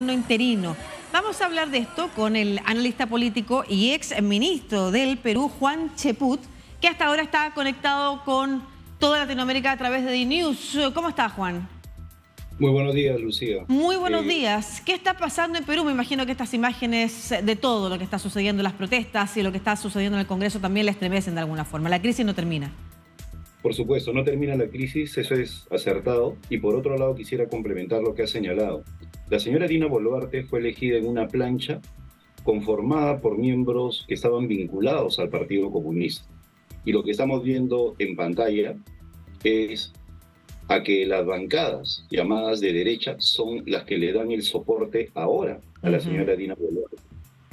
interino. Vamos a hablar de esto con el analista político y ex ministro del Perú, Juan Cheput, que hasta ahora está conectado con toda Latinoamérica a través de DNews. ¿Cómo está, Juan? Muy buenos días, Lucía. Muy buenos días. ¿Qué está pasando en Perú? Me imagino que estas imágenes de todo lo que está sucediendo en las protestas y lo que está sucediendo en el Congreso también le estremecen de alguna forma. La crisis no termina. Por supuesto, no termina la crisis, eso es acertado. Y por otro lado, quisiera complementar lo que ha señalado. La señora Dina Boluarte fue elegida en una plancha conformada por miembros que estaban vinculados al Partido Comunista. Y lo que estamos viendo en pantalla es a que las bancadas llamadas de derecha son las que le dan el soporte ahora a la señora Dina Boluarte.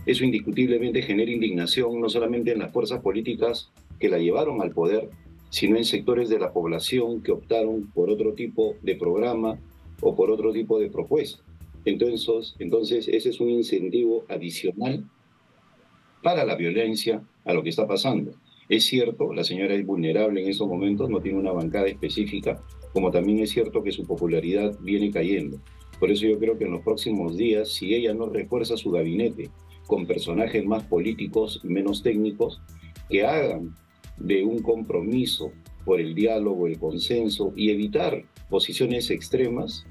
Eso indiscutiblemente genera indignación no solamente en las fuerzas políticas que la llevaron al poder, sino en sectores de la población que optaron por otro tipo de programa o por otro tipo de propuesta. Entonces ese es un incentivo adicional para la violencia a lo que está pasando. Es cierto, la señora es vulnerable en estos momentos, no tiene una bancada específica, como también es cierto que su popularidad viene cayendo. Por eso yo creo que en los próximos días, si ella no refuerza su gabinete con personajes más políticos y menos técnicos, que hagan de un compromiso por el diálogo, el consenso y evitar posiciones extremas,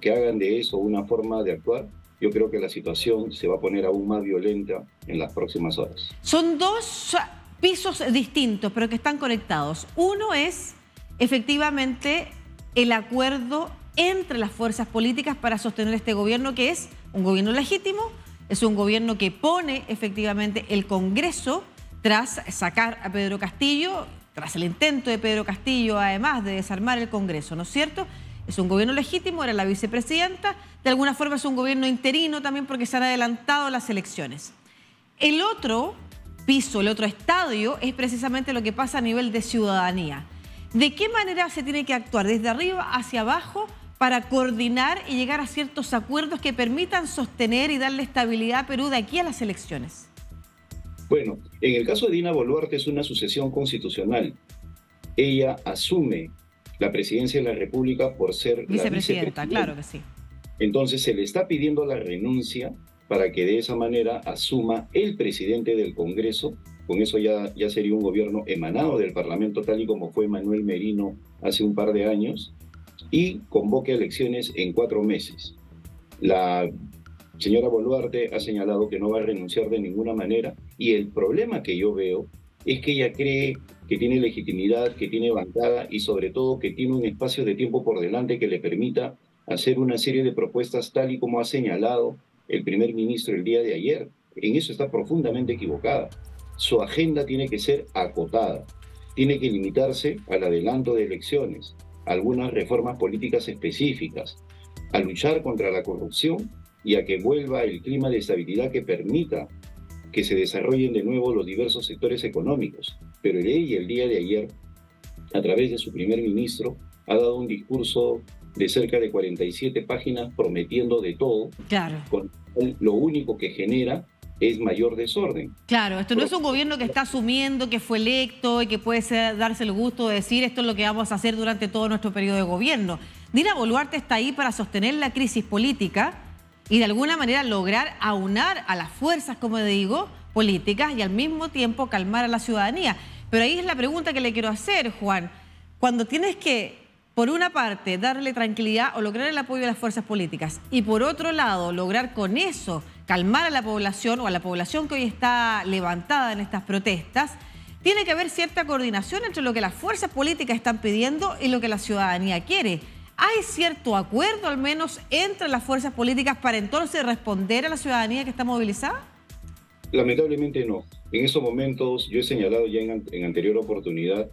que hagan de eso una forma de actuar, yo creo que la situación se va a poner aún más violenta en las próximas horas. Son dos pisos distintos, pero que están conectados. Uno es, efectivamente, el acuerdo entre las fuerzas políticas para sostener este gobierno, que es un gobierno legítimo, es un gobierno que pone, efectivamente, el Congreso tras sacar a Pedro Castillo, tras el intento de Pedro Castillo, además de desarmar el Congreso, ¿no es cierto? Es un gobierno legítimo, era la vicepresidenta, de alguna forma es un gobierno interino también porque se han adelantado las elecciones. El otro piso, el otro estadio, es precisamente lo que pasa a nivel de ciudadanía. ¿De qué manera se tiene que actuar desde arriba hacia abajo para coordinar y llegar a ciertos acuerdos que permitan sostener y darle estabilidad a Perú de aquí a las elecciones? Bueno, en el caso de Dina Boluarte es una sucesión constitucional. Ella asume la presidencia de la República por ser la vicepresidenta. Claro que sí. Entonces se le está pidiendo la renuncia para que de esa manera asuma el presidente del Congreso. Con eso ya sería un gobierno emanado del Parlamento, tal y como fue Manuel Merino hace un par de años, y convoque elecciones en 4 meses. La señora Boluarte ha señalado que no va a renunciar de ninguna manera, y el problema que yo veo es que ella cree que tiene legitimidad, que tiene bancada y sobre todo que tiene un espacio de tiempo por delante que le permita hacer una serie de propuestas tal y como ha señalado el primer ministro el día de ayer. En eso está profundamente equivocada. Su agenda tiene que ser acotada, tiene que limitarse al adelanto de elecciones, a algunas reformas políticas específicas, a luchar contra la corrupción y a que vuelva el clima de estabilidad que permita que se desarrollen de nuevo los diversos sectores económicos. Pero ella el día de ayer, a través de su primer ministro, ha dado un discurso de cerca de 47 páginas prometiendo de todo. Claro. Con lo único que genera es mayor desorden. Claro, esto no es un gobierno que está asumiendo que fue electo y que puede darse el gusto de decir esto es lo que vamos a hacer durante todo nuestro periodo de gobierno. Dina Boluarte está ahí para sostener la crisis política y de alguna manera lograr aunar a las fuerzas, como digo, políticas y al mismo tiempo calmar a la ciudadanía. Pero ahí es la pregunta que le quiero hacer, Juan. Cuando tienes que, por una parte, darle tranquilidad o lograr el apoyo de las fuerzas políticas y por otro lado, lograr con eso calmar a la población o a la población que hoy está levantada en estas protestas, tiene que haber cierta coordinación entre lo que las fuerzas políticas están pidiendo y lo que la ciudadanía quiere. ¿Hay cierto acuerdo, al menos, entre las fuerzas políticas para entonces responder a la ciudadanía que está movilizada? Lamentablemente no. En estos momentos, yo he señalado ya en anterior oportunidad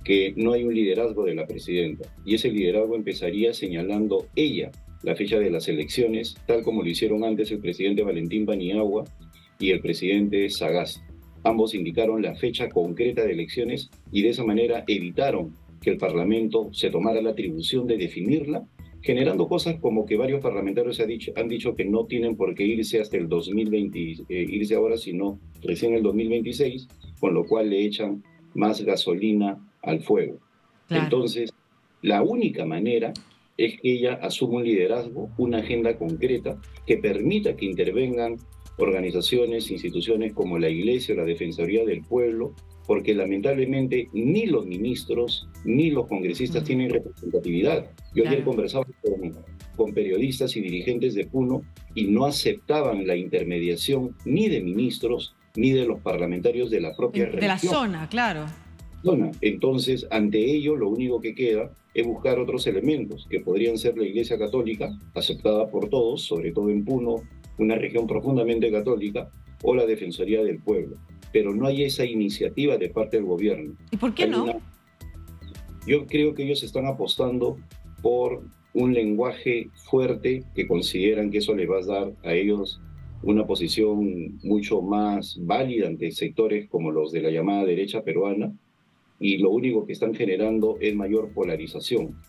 que no hay un liderazgo de la presidenta. Y ese liderazgo empezaría señalando ella la fecha de las elecciones, tal como lo hicieron antes el presidente Valentín Paniagua y el presidente Sagasti. Ambos indicaron la fecha concreta de elecciones y de esa manera evitaron que el Parlamento se tomara la atribución de definirla, generando cosas como que varios parlamentarios han dicho que no tienen por qué irse hasta el 2020, irse ahora, sino recién el 2026, con lo cual le echan más gasolina al fuego. Claro. Entonces, la única manera es que ella asuma un liderazgo, una agenda concreta que permita que intervengan organizaciones, instituciones como la Iglesia o la Defensoría del Pueblo, porque lamentablemente ni los ministros ni los congresistas tienen representatividad. Yo ayer Claro. conversaba con periodistas y dirigentes de Puno y no aceptaban la intermediación ni de ministros ni de los parlamentarios de la propia De la región. zona, claro. Entonces, ante ello, lo único que queda es buscar otros elementos, que podrían ser la Iglesia Católica, aceptada por todos, sobre todo en Puno, una región profundamente católica, o la Defensoría del Pueblo. Pero no hay esa iniciativa de parte del gobierno. ¿Y por qué no? Yo creo que ellos están apostando por un lenguaje fuerte que consideran que eso les va a dar a ellos una posición mucho más válida ante sectores como los de la llamada derecha peruana, y lo único que están generando es mayor polarización.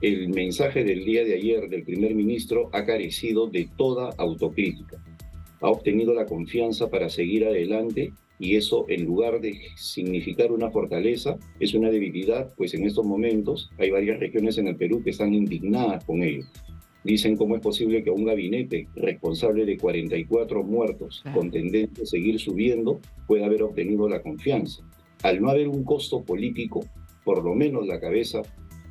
El mensaje del día de ayer del primer ministro ha carecido de toda autocrítica. Ha obtenido la confianza para seguir adelante y eso, en lugar de significar una fortaleza, es una debilidad, pues en estos momentos hay varias regiones en el Perú que están indignadas con ello. Dicen cómo es posible que un gabinete responsable de 44 muertos con tendencia a seguir subiendo pueda haber obtenido la confianza. Al no haber un costo político, por lo menos la cabeza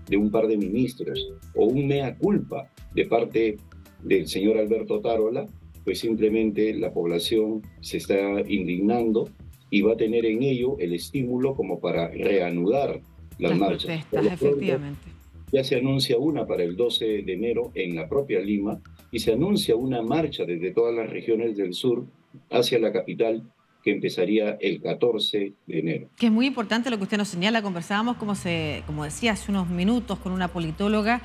de un par de ministros o un mea culpa de parte del señor Alberto Tarola, pues simplemente la población se está indignando y va a tener en ello el estímulo como para reanudar las marchas. Protestas, efectivamente. Ya se anuncia una para el 12 de enero en la propia Lima y se anuncia una marcha desde todas las regiones del sur hacia la capital que empezaría el 14 de enero. Que es muy importante lo que usted nos señala. Conversábamos, como decía hace unos minutos, con una politóloga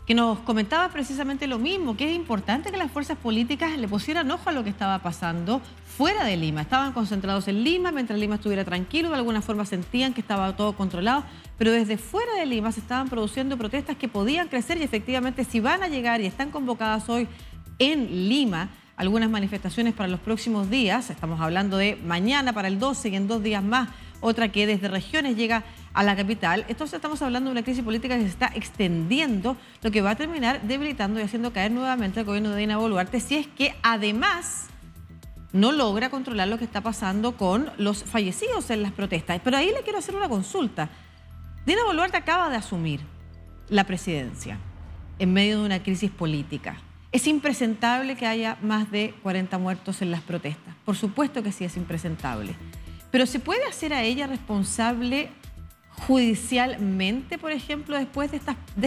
que nos comentaba precisamente lo mismo, que es importante que las fuerzas políticas le pusieran ojo a lo que estaba pasando fuera de Lima. Estaban concentrados en Lima, mientras Lima estuviera tranquilo, de alguna forma sentían que estaba todo controlado, pero desde fuera de Lima se estaban produciendo protestas que podían crecer y efectivamente si van a llegar y están convocadas hoy en Lima algunas manifestaciones para los próximos días, estamos hablando de mañana para el 12 y en 2 días más, otra que desde regiones llega a la capital. Entonces estamos hablando de una crisis política que se está extendiendo, lo que va a terminar debilitando y haciendo caer nuevamente al gobierno de Dina Boluarte, si es que además no logra controlar lo que está pasando con los fallecidos en las protestas. Pero ahí le quiero hacer una consulta. Dina Boluarte acaba de asumir la presidencia en medio de una crisis política. Es impresentable que haya más de 40 muertos en las protestas. Por supuesto que sí es impresentable. Pero ¿se puede hacer a ella responsable judicialmente, por ejemplo, después de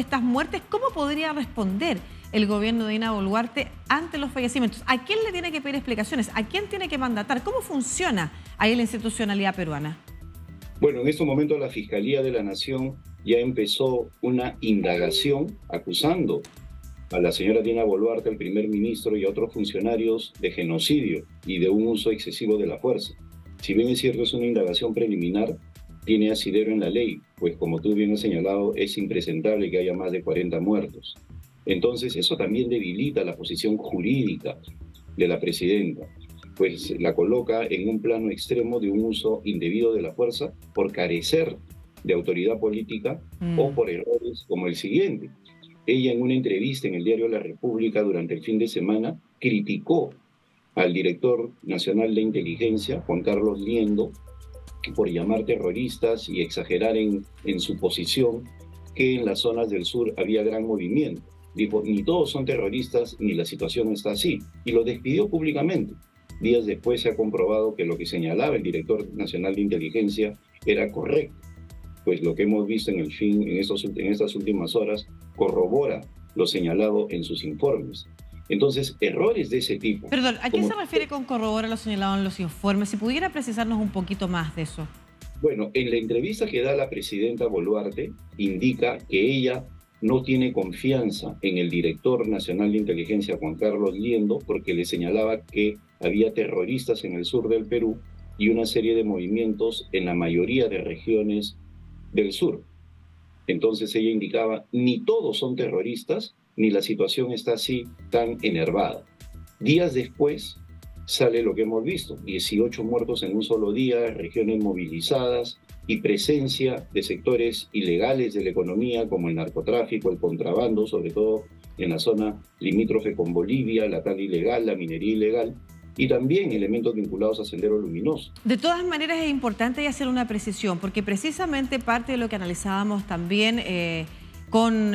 estas muertes? ¿Cómo podría responder el gobierno de Dina Boluarte ante los fallecimientos? ¿A quién le tiene que pedir explicaciones? ¿A quién tiene que mandatar? ¿Cómo funciona ahí la institucionalidad peruana? Bueno, en estos momentos la Fiscalía de la Nación ya empezó una indagación acusando a la señora Dina Boluarte, al primer ministro y a otros funcionarios de genocidio y de un uso excesivo de la fuerza. Si bien es cierto, es una indagación preliminar, tiene asidero en la ley, pues como tú bien has señalado, es impresentable que haya más de 40 muertos. Entonces, eso también debilita la posición jurídica de la presidenta, pues la coloca en un plano extremo de un uso indebido de la fuerza por carecer de autoridad política o por errores como el siguiente. Ella en una entrevista en el diario La República durante el fin de semana criticó al director nacional de inteligencia, Juan Carlos Liendo, por llamar terroristas y exagerar en su posición que en las zonas del sur había gran movimiento. Dijo, ni todos son terroristas ni la situación está así, y lo despidió públicamente. Días después se ha comprobado que lo que señalaba el director nacional de inteligencia era correcto, pues lo que hemos visto en estas últimas horas corrobora lo señalado en sus informes. Entonces, errores de ese tipo. Perdón, ¿a qué se refiere con corrobora lo señalado en los informes? Si pudiera precisarnos un poquito más de eso. Bueno, en la entrevista que da la presidenta Boluarte, indica que ella no tiene confianza en el director nacional de inteligencia, Juan Carlos Liendo, porque le señalaba que había terroristas en el sur del Perú y una serie de movimientos en la mayoría de regiones del sur. Entonces ella indicaba, ni todos son terroristas, ni la situación está así tan enervada. Días después sale lo que hemos visto: 18 muertos en un solo día, regiones movilizadas y presencia de sectores ilegales de la economía como el narcotráfico, el contrabando, sobre todo en la zona limítrofe con Bolivia, la tala ilegal, la minería ilegal, y también elementos vinculados a Sendero Luminoso. De todas maneras es importante hacer una precisión, porque precisamente parte de lo que analizábamos también con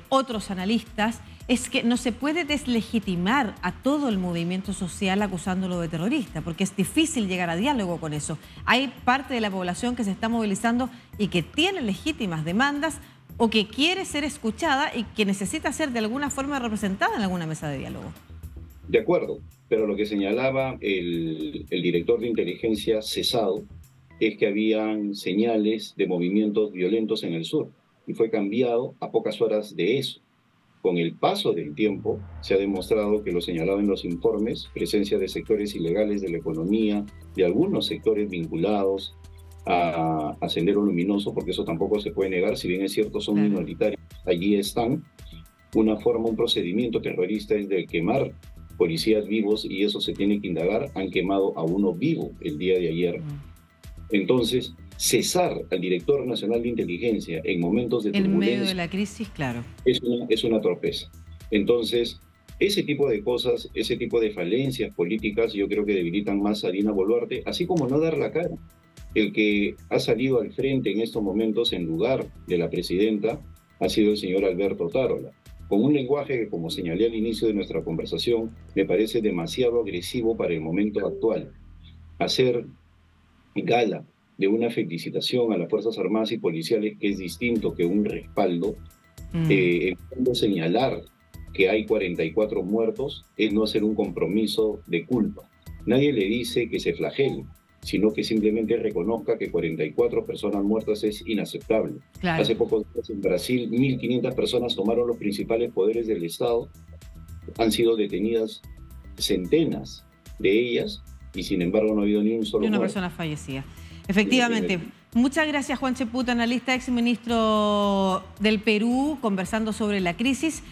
otros analistas es que no se puede deslegitimar a todo el movimiento social acusándolo de terrorista, porque es difícil llegar a diálogo con eso. Hay parte de la población que se está movilizando y que tiene legítimas demandas o que quiere ser escuchada y que necesita ser de alguna forma representada en alguna mesa de diálogo. De acuerdo, pero lo que señalaba el director de inteligencia cesado es que habían señales de movimientos violentos en el sur y fue cambiado a pocas horas de eso. Con el paso del tiempo se ha demostrado que lo señalado en los informes, presencia de sectores ilegales de la economía, de algunos sectores vinculados a Sendero Luminoso, porque eso tampoco se puede negar, si bien es cierto son minoritarios, allí están. Una forma, un procedimiento terrorista es de quemar policías vivos y eso se tiene que indagar. Han quemado a uno vivo el día de ayer. Entonces, cesar al director nacional de inteligencia en momentos de turbulencia, en medio de la crisis, claro, es una torpeza. Entonces, ese tipo de cosas, ese tipo de falencias políticas, yo creo que debilitan más a Dina Boluarte, así como no dar la cara. El que ha salido al frente en estos momentos en lugar de la presidenta ha sido el señor Alberto Otárola, con un lenguaje que, como señalé al inicio de nuestra conversación, me parece demasiado agresivo para el momento actual. Hacer gala de una felicitación a las Fuerzas Armadas y Policiales, que es distinto que un respaldo, en fondo señalar que hay 44 muertos, es no hacer un compromiso de culpa. Nadie le dice que se flagele, sino que simplemente reconozca que 44 personas muertas es inaceptable. Claro. Hace pocos días en Brasil, 1.500 personas tomaron los principales poderes del Estado, han sido detenidas centenas de ellas y sin embargo no ha habido ni un solo ni una muerto. persona fallecida. Efectivamente. Muchas gracias, Juan Cheput, analista, exministro del Perú, conversando sobre la crisis.